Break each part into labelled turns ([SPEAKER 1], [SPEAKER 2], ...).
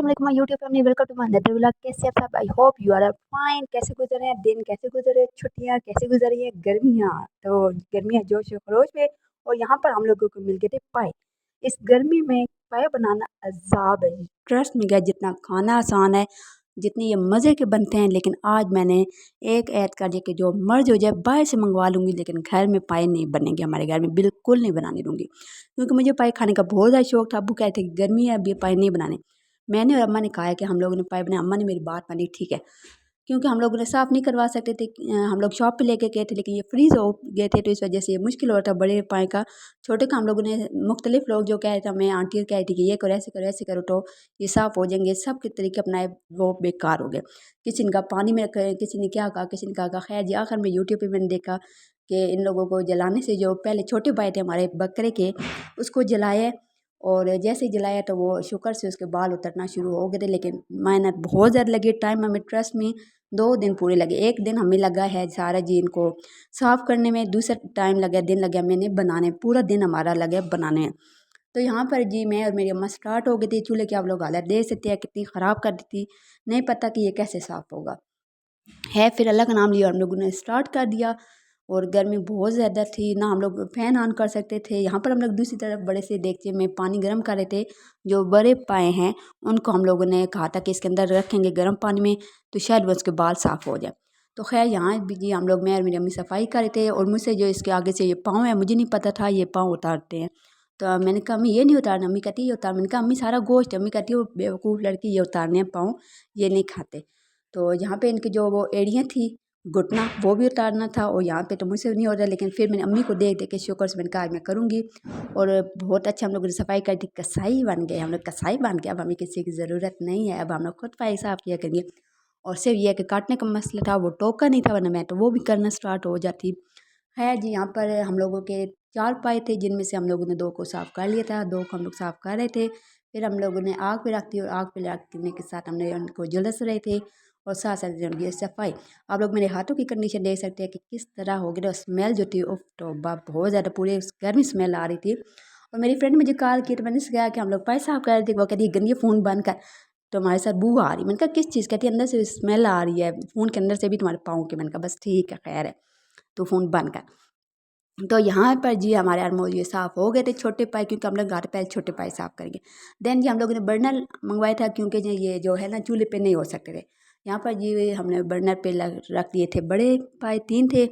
[SPEAKER 1] अस्सलाम YouTube family, welcome to my another vlog. कैसे आप सब? I hope you are fine. कैसे गुजर रहे हैं दिन, कैसे गुजर रहे हैं छुट्टियाँ, कैसे गुजर रही है गर्मियाँ? तो गर्मियाँ जोश व खरोश में, और यहाँ पर हम लोगों को मिल गए थे पाए। इस गर्मी में पाए बनाना अजाब है। ट्रस्ट में गया, जितना खाना आसान है, जितने ये मज़े के बनते हैं, लेकिन आज मैंने एक ऐड कर दिया कि जो मर्ज हो जाए बाहर से मंगवा लूँगी, लेकिन घर में पाए नहीं बनेंगे। हमारे घर में बिल्कुल नहीं बनाने दूँगी, क्योंकि मुझे पाए खाने का बहुत ज़्यादा शौक था। अब्बू कहते थे कि गर्मी है, अभी पाए नहीं बनाने। मैंने और अम्मा ने कहा है कि हम लोगों ने पाए बनाए। अम्मा ने मेरी बात मानी, ठीक है, क्योंकि हम लोगों ने साफ़ नहीं करवा सकते थे। हम लोग शॉप पे लेके गए थे, लेकिन ये फ्रीज़ हो गए थे, तो इस वजह से ये मुश्किल हो रहा था बड़े पाए का। छोटे का हम लोगों ने मुख्तलिफ लोग जो कह रहे थे, हमें आंटी कह रही थी कि ये करो, ऐसे करो, ऐसे करो, तो ये साफ़ हो जाएंगे। सब के तरीके अपनाए, वो बेकार हो गए। किसी ने कहा पानी में रखे, किसी ने क्या कहा, किसी ने कहा खैर जी। आखिर में यूट्यूब पर मैंने देखा कि इन लोगों को जलाने से, जो पहले छोटे पाए थे हमारे बकरे के, उसको जलाया, और जैसे ही जलाया तो वो शुक्र से उसके बाल उतरना शुरू हो गए थे। लेकिन मेहनत बहुत ज़्यादा लगी, टाइम हमें ट्रस्ट में 2 दिन पूरे लगे। एक दिन हमें लगा है सारा जी इनको साफ़ करने में, दूसरा टाइम लगा, दिन लगा मैंने बनाने, पूरा दिन हमारा लगा बनाने में। तो यहाँ पर जी मैं और मेरी अम्मा स्टार्ट हो गई थी। चूल्हे की आप लोग हालत देख सकते हैं कितनी ख़राब कर दी थी, नहीं पता कि ये कैसे साफ़ होगा है। फिर अल्लाह का नाम लिया, हम लोगों ने स्टार्ट कर दिया। और गर्मी बहुत ज़्यादा थी, ना हम लोग फ़ैन ऑन कर सकते थे। यहाँ पर हम लोग दूसरी तरफ बड़े से देगचे में पानी गर्म कर रहे थे। जो बड़े पाए हैं उनको हम लोगों ने कहा था कि इसके अंदर रखेंगे गर्म पानी में, तो शायद वो उसके बाल साफ़ हो जाए। तो खैर यहाँ भी जी हम लोग, मैं और मेरी अम्मी सफाई कर रहे थे, और मुझसे जो इसके आगे से ये पाँव है, मुझे नहीं पता था ये पाँव उतारते हैं। तो मैंने कहा अम्मी ये नहीं उतारना, अम्मी कहती ये उतार। मैंने कहा अम्मी सारा गोश्त है। अम्मी कहती है वो बेवकूफ़ लड़की, ये उतारने हैं पाँव, ये नहीं खाते। तो यहाँ पे इनकी जो वो एड़ियाँ थी, घुटना, वो भी उतारना था, और यहाँ पे तो मुझसे नहीं हो रहा। लेकिन फिर मैंने अम्मी को देख देख के शुक्र से मैंने कहा आज मैं करूँगी। और बहुत अच्छा हम लोगों ने सफाई कर दी, कसाई बन गए हम लोग, कसाई बन गए। अब हमें किसी की ज़रूरत नहीं है, अब हम लोग खुद पाए साफ़ किया करेंगे। और सिर्फ ये है कि काटने का मसला था, वो टोका नहीं था, वरना मैं तो वो भी करना स्टार्ट हो जाती है जी। यहाँ पर हम लोगों के 4 पाए थे, जिनमें से हम लोगों ने 2 को साफ़ कर लिया था, 2 को हम लोग साफ़ कर रहे थे। फिर हम लोगों ने आग पे रख दी, और आग पे रखने के साथ हमने उनको झुलस रहे थे, और साथ साथ उनकी सफाई। आप लोग मेरे हाथों की कंडीशन देख सकते हैं कि किस तरह हो गया। स्मेल जो थी, उफ तौबा, बहुत ज़्यादा पूरे घर में स्मेल आ रही थी। और मेरी फ्रेंड मुझे कॉल की, तो मैंने उससे कहा कि हम लोग पाए साफ़ कर रहे थे। वो कहती है गंदी, फ़ोन बंद कर, तो हमारे साथ बू आ रही। मैंने कहा किस चीज़? कहती है अंदर से स्मेल आ रही है, फ़ोन के अंदर से भी, तुम्हारे पाँव की। मैंने कहा बस ठीक है, खैर है, तो फ़ोन बंद कर। तो यहाँ पर जी हमारे ऑलमोस्ट ये साफ़ हो गए थे छोटे पाए, क्योंकि हम लोग घर पहले छोटे पाए साफ़ करेंगे। देन जी हम लोगों ने बर्नर मंगवाया था, क्योंकि जी ये जो है ना चूल्हे पे नहीं हो सकते थे। यहाँ पर जी हमने बर्नर पे रख दिए थे। बड़े पाए 3 थे,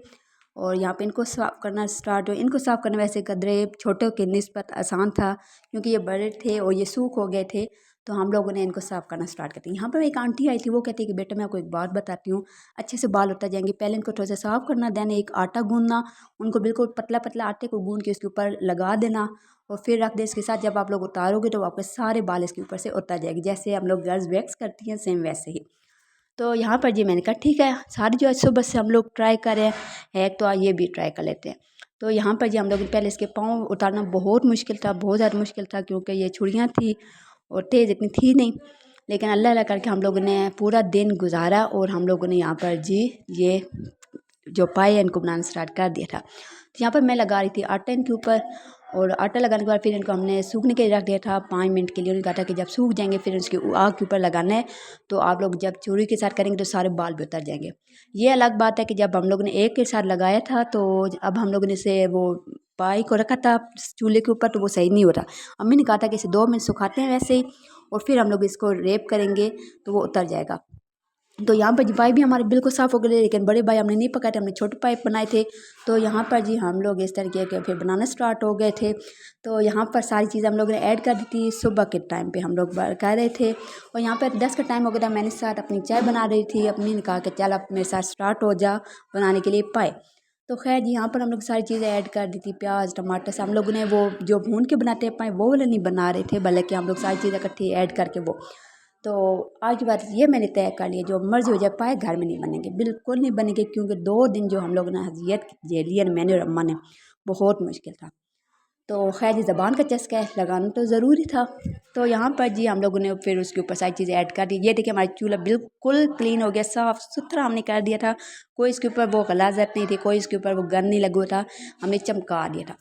[SPEAKER 1] और यहाँ पे इनको साफ़ करना स्टार्ट हो। इनको साफ़ करना वैसे कदरे छोटों के निस्बत आसान था, क्योंकि ये बड़े थे और ये सूख हो गए थे। तो हम लोगों ने इनको साफ़ करना स्टार्ट कर दिया। यहाँ पर एक आंटी आई थी, वो कहती है कि बेटा मैं आपको एक बात बताती हूँ, अच्छे से बाल उतर जाएंगे। पहले इनको थोड़ा सा साफ़ करना, देन एक आटा गूंदना, उनको बिल्कुल पतला पतला आटे को गूंद के उसके ऊपर लगा देना, और फिर रख दें इसके साथ। जब आप लोग उतारोगे तो आपके सारे बाल इसके ऊपर से उतर जाएगी, जैसे हम लोग गर्ल्स वैक्स करती हैं, सेम वैसे ही। तो यहाँ पर जी मैंने कहा ठीक है, सारी जो सुबह से हम लोग ट्राई करें है, तो ये भी ट्राई कर लेते हैं। तो यहाँ पर जी हम लोग पहले इसके पाँव उतारना बहुत मुश्किल था, बहुत ज़्यादा मुश्किल था, क्योंकि ये छुरियाँ थी और तेज़ इतनी थी नहीं। लेकिन अल्लाह अल्लाह करके हम लोगों ने पूरा दिन गुजारा, और हम लोगों ने यहाँ पर जी ये जो पाए इनको बनाना स्टार्ट कर दिया था। तो यहाँ पर मैं लगा रही थी आटा इनके ऊपर, और आटा लगाने के बाद फिर इनको हमने सूखने के लिए रख दिया था 5 मिनट के लिए। उन्होंने कहा था कि जब सूख जाएंगे फिर उसके आग के ऊपर लगाना है, तो आप लोग जब चूड़ी के साथ करेंगे तो सारे बाल भी उतर जाएंगे। ये अलग बात है कि जब हम लोग ने एक के साथ लगाया था, तो अब हम लोगों ने इसे वो पाई को रखा था चूल्हे के ऊपर, तो वो सही नहीं हो रहा। अम्मी ने कहा था कि इसे 2 मिनट सुखाते हैं वैसे ही, और फिर हम लोग इसको रेप करेंगे तो वो उतर जाएगा। तो यहाँ पर जी पाइप भी हमारे बिल्कुल साफ़ हो गए, लेकिन बड़े पाइप हमने नहीं पकाए थे, हमने छोटे पाइप बनाए थे। तो यहाँ पर जी हम लोग इस तरीके के फिर बनाना स्टार्ट हो गए थे। तो यहाँ पर सारी चीज़ें हम लोग ने ऐड कर दी थी। सुबह के टाइम पे हम लोग कर रहे थे, और यहाँ पर 10 का टाइम हो गया था। मैंने साथ अपनी चाय बना रही थी, अपनी ने कहा कि चल अब मेरे साथ स्टार्ट हो जा बनाने के लिए पाए। तो खैर जी यहाँ पर हम लोग सारी चीज़ें ऐड कर दी थी, प्याज टमाटर से। हम लोगों ने वो जो भून के बनाते हैं पाए, वो वाला नहीं बना रहे थे, बल्कि हम लोग सारी चीज़ें इकट्ठी ऐड करके वो। तो आज की बात ये मैंने तय कर लिया, जो मर्ज़ी हो जाए पाए घर में नहीं बनेंगे, बिल्कुल नहीं बनेंगे, क्योंकि 2 दिन जो हम लोग ने अज़ियत झेली है मैंने और अम्मा ने, बहुत मुश्किल था। तो खैर ये ज़बान का चस्का है, लगाना तो ज़रूरी था। तो यहाँ पर जी हम लोगों ने फिर उसके ऊपर सारी चीज़ें ऐड कर दी। ये देखिए हमारा चूल्हा बिल्कुल क्लीन हो गया, साफ़ सुथरा हमने कर दिया था। कोई इसके ऊपर वो गलाजत नहीं थी, कोई इसके ऊपर वो गंद नहीं लगा था, हमने चमका दिया था।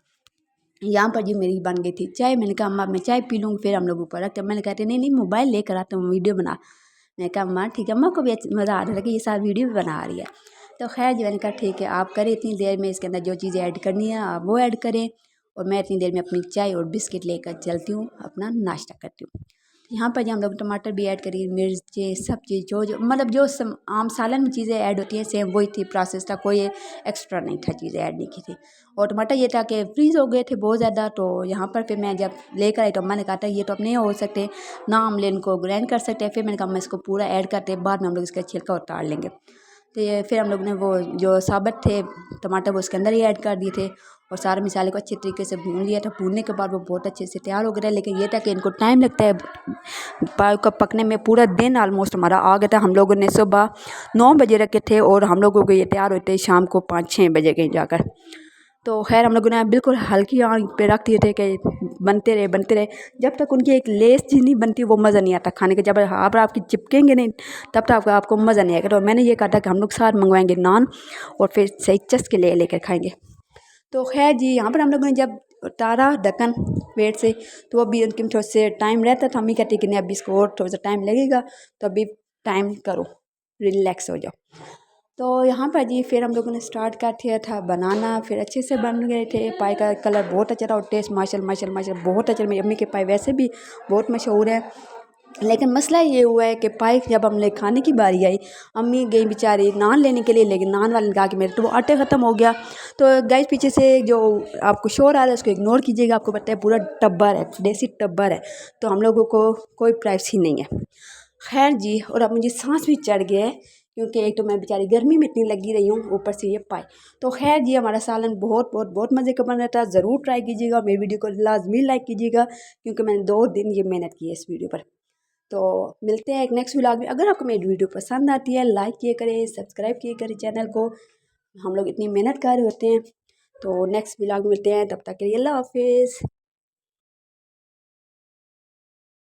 [SPEAKER 1] यहाँ पर जी मेरी बन गई थी चाय। मैंने कहा अम्मा मैं चाय पी लूँगी, फिर हम लोग ऊपर रखते। मैंने कहते नहीं नहीं मोबाइल लेकर आते हूँ वीडियो बना। मैंने कहा अम्मा ठीक है, अम्मा को भी मज़ा आ रहा था कि ये सारी वीडियो भी बना रही है। तो खैर जी मैंने कहा ठीक है आप करें, इतनी देर में इसके अंदर जो चीज़ें ऐड करनी है आप वो ऐड करें, और मैं इतनी देर में अपनी चाय और बिस्किट लेकर चलती हूँ, अपना नाश्ता करती हूँ। यहाँ पर जो हम लोग टमाटर भी ऐड करी, मिर्ची, सब चीज़ जो जो मतलब जो आम सालन में चीज़ें ऐड होती हैं सेम वही थी, प्रोसेस था, कोई एक्स्ट्रा नहीं था, चीज़ें ऐड नहीं की थी। और टमाटर ये था कि फ्रीज़ हो गए थे बहुत ज़्यादा, तो यहाँ पर फिर मैं जब लेकर आई तो अम्मा ने कहा था ये तो अब नहीं हो सकते ना, हम इनको ग्राइंड कर सकते हैं। फिर मैंने कहा अम्मा इसको पूरा ऐड करते हैं, बाद में हम लोग इसका छिलका उतार लेंगे। तो ये फिर हम लोग ने वो जो साबुत थे टमाटर वो उसके अंदर ही ऐड कर दिए थे, और सारे मसाले को अच्छे तरीके से भून लिया था। भूनने के बाद वो बहुत अच्छे से तैयार हो गए। लेकिन ये था कि इनको टाइम लगता है पाव का पकने में, पूरा दिन ऑलमोस्ट हमारा आ गया था। हम लोगों ने सुबह 9 बजे रखे थे और हम लोगों को ये तैयार होते शाम को 5-6 बजे कहीं जाकर। तो खैर हम लोगों ने बिल्कुल हल्की आंच पे रख दिए थे कि बनते रहे जब तक उनकी एक लेस चीज़ नहीं बनती वो मज़ा नहीं आता खाने का। जब आप आपकी चिपकेंगे नहीं तब तक आपको मज़ा नहीं आएगा। तो मैंने ये कहा था कि हम लोग साथ मंगवाएंगे नान और फिर सही चस के लेकर खाएंगे। तो खैर जी यहाँ पर हम लोगों ने जब उतारा ढक्कन वेट से, तो अभी उनके थोड़ा से टाइम रहता था। मम्मी कहती कि नहीं अभी इसको और थोड़ा सा टाइम लगेगा, तो अभी टाइम करो, रिलैक्स हो जाओ। तो यहाँ पर जी फिर हम लोगों ने स्टार्ट कर दिया था बनाना। फिर अच्छे से बन गए थे, पाई का कलर बहुत अच्छा था और टेस्ट माशाल्लाह बहुत अच्छा। मेरी अम्मी के पाई वैसे भी बहुत मशहूर है, लेकिन मसला ये हुआ है कि पाई जब हमने खाने की बारी आई, अम्मी गई बेचारी नान लेने के लिए, लेकिन नान वाले ने कहा कि मेरे तो वो आटे ख़त्म हो गया। तो गाइस पीछे से जो आपको शोर आ रहा है उसको इग्नोर कीजिएगा, आपको पता है पूरा टब्बर है, देसी टब्बर है, तो हम लोगों को कोई प्राइवेसी नहीं है। खैर जी, और अब मुझे सांस भी चढ़ गया है क्योंकि एक तो मैं बेचारी गर्मी में इतनी लगी रही हूँ, ऊपर से ये पाई। तो खैर जी हमारा सालन बहुत बहुत बहुत मज़े का बन रहा था। ज़रूर ट्राई कीजिएगा, मेरी वीडियो को लाजमी लाइक कीजिएगा क्योंकि मैंने 2 दिन ये मेहनत की है इस वीडियो पर। तो मिलते हैं एक नेक्स्ट व्लॉग में। अगर आपको मेरी वीडियो पसंद आती है लाइक किया करें, सब्सक्राइब किया करें चैनल को, हम लोग इतनी मेहनत कर रहे होते हैं। तो नेक्स्ट व्लॉग में मिलते हैं, तब तक के लिए अल्लाह हाफिज़।